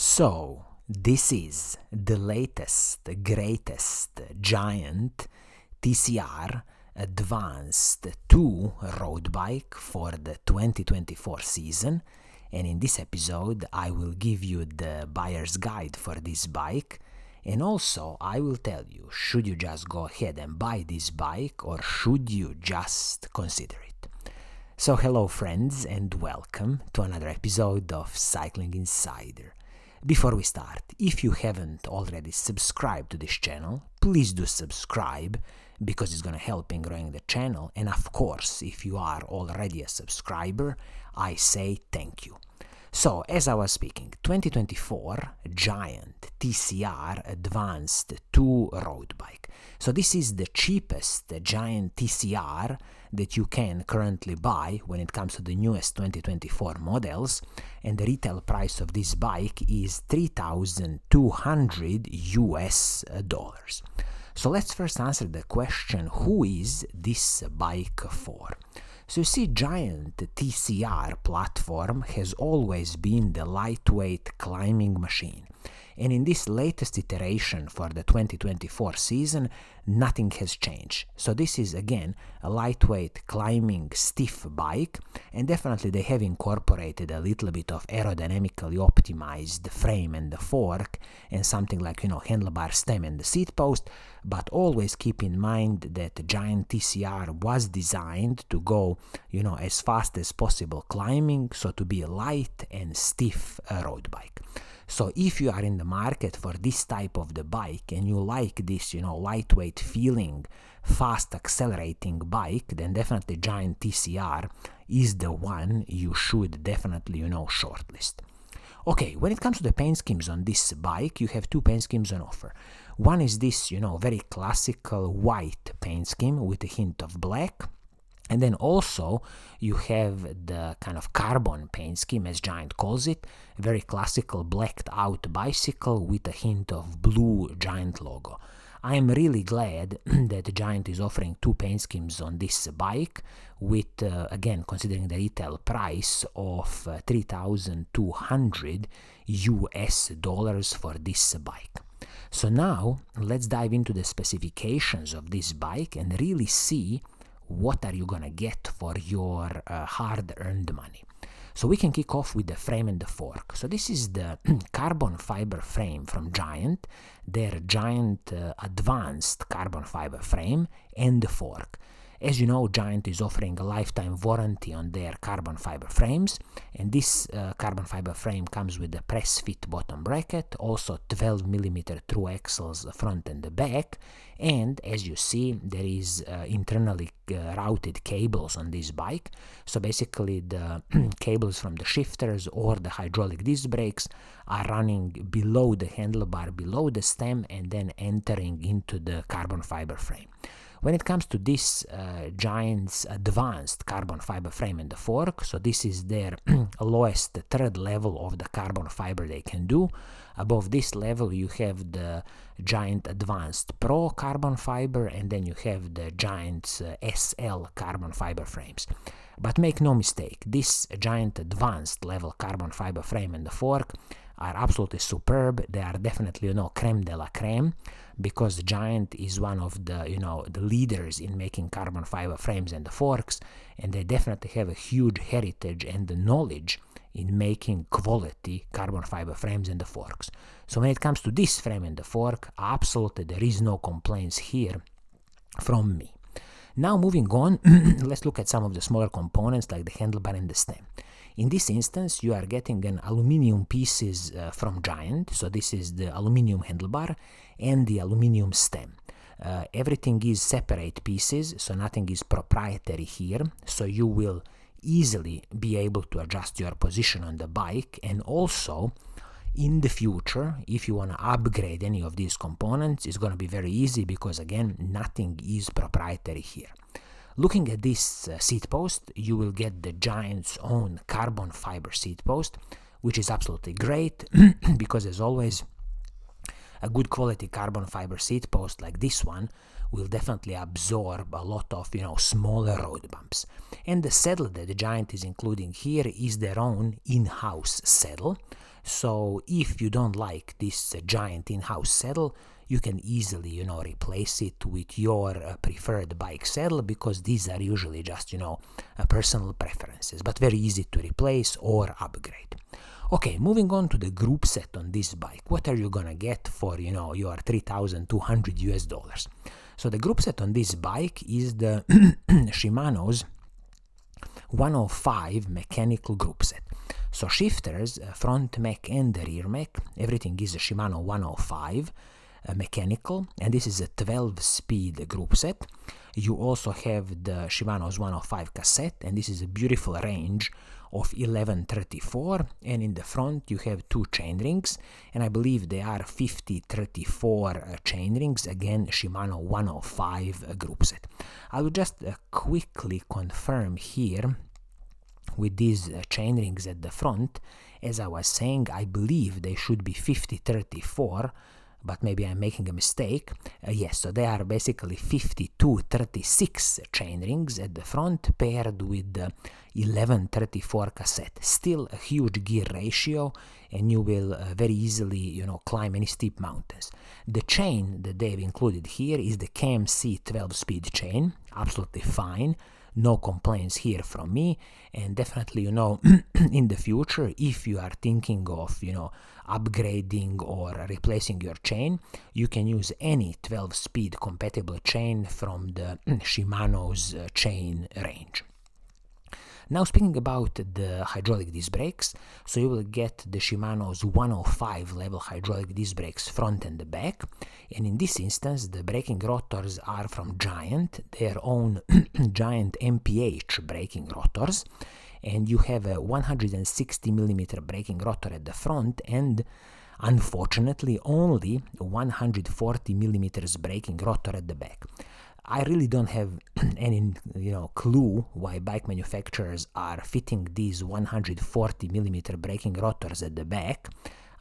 So, this is the latest, greatest Giant TCR Advanced 2 road bike for the 2024 season, and in this episode I will give you the buyer's guide for this bike, and also I will tell you, should you just go ahead and buy this bike or should you just consider it? So hello friends and welcome to another episode of Cycling Insider. Before we start, if you haven't already subscribed to this channel, please do subscribe because it's going to help in growing the channel, and of course, if you are already a subscriber, I say thank you. So, as I was speaking, 2024 Giant TCR Advanced 2 road bike. So this is the cheapest Giant TCR that you can currently buy when it comes to the newest 2024 models, and the retail price of this bike is $3,200 US. So let's first answer the question, who is this bike for? So you see, Giant TCR platform has always been the lightweight climbing machine. And in this latest iteration for the 2024 season, nothing has changed. So this is again a lightweight climbing stiff bike, and definitely they have incorporated a little bit of aerodynamically optimized frame and the fork and something like, handlebar stem and the seat post, but always keep in mind that the Giant TCR was designed to go, as fast as possible climbing, so to be a light and stiff road bike. So if you are in the market for this type of the bike and you like this, lightweight feeling, fast accelerating bike, then definitely Giant TCR is the one you should definitely, shortlist. Okay, when it comes to the paint schemes on this bike, you have two paint schemes on offer. One is this, very classical white paint scheme with a hint of black. And then also you have the kind of carbon paint scheme, as Giant calls it, very classical blacked out bicycle with a hint of blue Giant logo. I am really glad that Giant is offering two paint schemes on this bike with, again, considering the retail price of $3,200 US for this bike. So now let's dive into the specifications of this bike and really see what are you gonna get for your hard-earned money. So we can kick off with the frame and the fork. So this is the carbon fiber frame from Giant, their Giant Advanced carbon fiber frame and the fork. As you know, Giant is offering a lifetime warranty on their carbon fiber frames, and this carbon fiber frame comes with a press fit bottom bracket, also 12mm through axles front and the back, and as you see, there is internally routed cables on this bike. So basically the cables from the shifters or the hydraulic disc brakes are running below the handlebar, below the stem, and then entering into the carbon fiber frame. When it comes to this Giant's Advanced carbon fiber frame and the fork, so this is their lowest third level of the carbon fiber they can do. Above this level you have the Giant Advanced Pro carbon fiber, and then you have the Giant's SL carbon fiber frames. But make no mistake, this Giant Advanced level carbon fiber frame and the fork are absolutely superb. They are definitely, creme de la creme, because Giant is one of the, the leaders in making carbon fiber frames and the forks, and they definitely have a huge heritage and the knowledge in making quality carbon fiber frames and the forks. So when it comes to this frame and the fork, absolutely there is no complaints here from me. Now moving on, let's look at some of the smaller components like the handlebar and the stem. In this instance, you are getting an aluminum pieces from Giant, so this is the aluminum handlebar and the aluminum stem. Everything is separate pieces, so nothing is proprietary here, so you will easily be able to adjust your position on the bike, and also in the future, if you want to upgrade any of these components, it's going to be very easy because, again, nothing is proprietary here. Looking at this seat post, you will get the Giant's own carbon fiber seat post, which is absolutely great because, as always, a good quality carbon fiber seat post like this one will definitely absorb a lot of, smaller road bumps. And the saddle that the Giant is including here is their own in-house saddle. So if you don't like this Giant in-house saddle, you can easily, replace it with your preferred bike saddle, because these are usually just, personal preferences, but very easy to replace or upgrade. Okay, moving on to the group set on this bike. What are you gonna get for, your $3,200 US? So the group set on this bike is the Shimano's 105 mechanical group set. So shifters, front mech and the rear mech, everything is a Shimano 105 mechanical, and this is a 12-speed group set. You also have the Shimano's 105 cassette, and this is a beautiful range of 1134, and in the front you have two chain rings, and I believe they are 5034 chain rings, again Shimano 105 group set. I will just quickly confirm here with these chain rings at the front. As I was saying, I believe they should be 5034, but maybe I'm making a mistake. Yes, so they are basically 5236 chain rings at the front, paired with the 1134 cassette. Still a huge gear ratio, and you will very easily, climb any steep mountains. The chain that they've included here is the KMC 12-speed chain, absolutely fine. No complaints here from me, and definitely, in the future, if you are thinking of, upgrading or replacing your chain, you can use any 12-speed compatible chain from the Shimano's chain range. Now, speaking about the hydraulic disc brakes, so you will get the Shimano's 105 level hydraulic disc brakes front and the back, and in this instance the braking rotors are from Giant, their own Giant MPH braking rotors, and you have a 160mm braking rotor at the front, and unfortunately only 140mm braking rotor at the back. I really don't have any, clue why bike manufacturers are fitting these 140mm braking rotors at the back.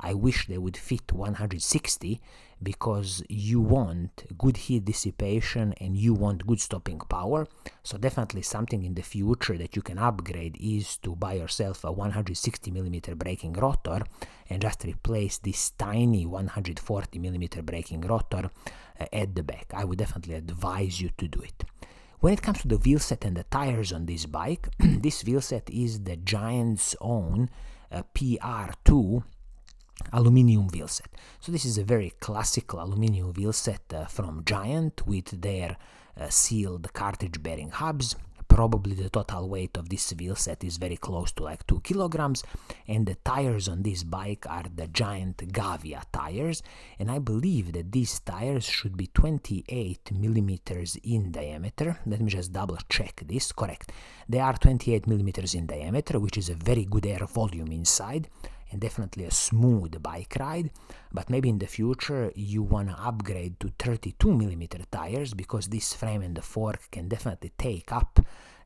I wish they would fit 160, because you want good heat dissipation and you want good stopping power. So definitely something in the future that you can upgrade is to buy yourself a 160mm braking rotor and just replace this tiny 140mm braking rotor at the back. I would definitely advise you to do it. When it comes to the wheel set and the tires on this bike, this wheel set is the Giant's own PR2 aluminium wheel set. So this is a very classical aluminium wheel set from Giant, with their sealed cartridge bearing hubs. Probably the total weight of this wheel set is very close to like 2 kilograms, and the tires on this bike are the Giant Gavia tires, and I believe that these tires should be 28 millimeters in diameter. Let me just double check this. Correct, they are 28 millimeters in diameter, which is a very good air volume inside, and definitely a smooth bike ride. But maybe in the future you want to upgrade to 32mm tires, because this frame and the fork can definitely take up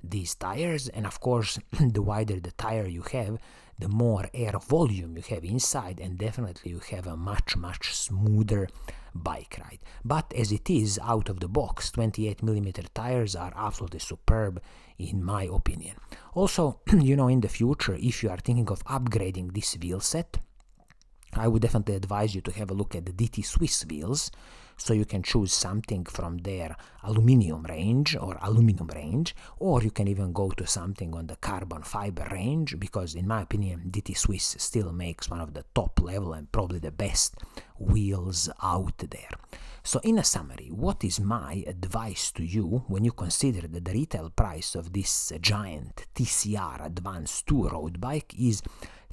these tires, and of course the wider the tire you have, the more air volume you have inside, and definitely you have a much smoother bike ride. But as it is out of the box, 28mm tires are absolutely superb in my opinion. Also, in the future, if you are thinking of upgrading this wheel set, I would definitely advise you to have a look at the DT Swiss wheels, so you can choose something from their aluminum range, or you can even go to something on the carbon fiber range, because in my opinion DT Swiss still makes one of the top level and probably the best wheels out there. So in a summary, what is my advice to you when you consider that the retail price of this Giant TCR Advanced 2 road bike is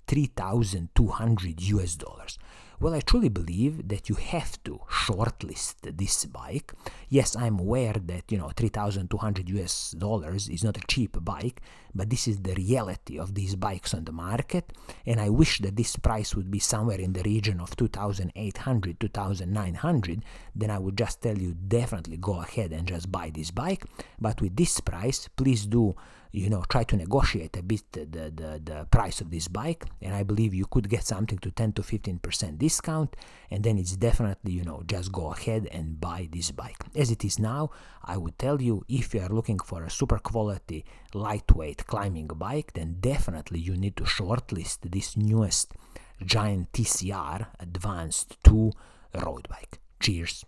$3,200? Well, I truly believe that you have to shortlist this bike. Yes, I'm aware that, $3,200 is not a cheap bike, but this is the reality of these bikes on the market, and I wish that this price would be somewhere in the region of $2,800, $2,900, then I would just tell you definitely go ahead and just buy this bike. But with this price, please do try to negotiate a bit the price of this bike, and I believe you could get something to 10 to 15% discount, and then it's definitely, just go ahead and buy this bike. As it is now, I would tell you, if you are looking for a super quality, lightweight climbing bike, then definitely you need to shortlist this newest Giant TCR Advanced 2 road bike. Cheers!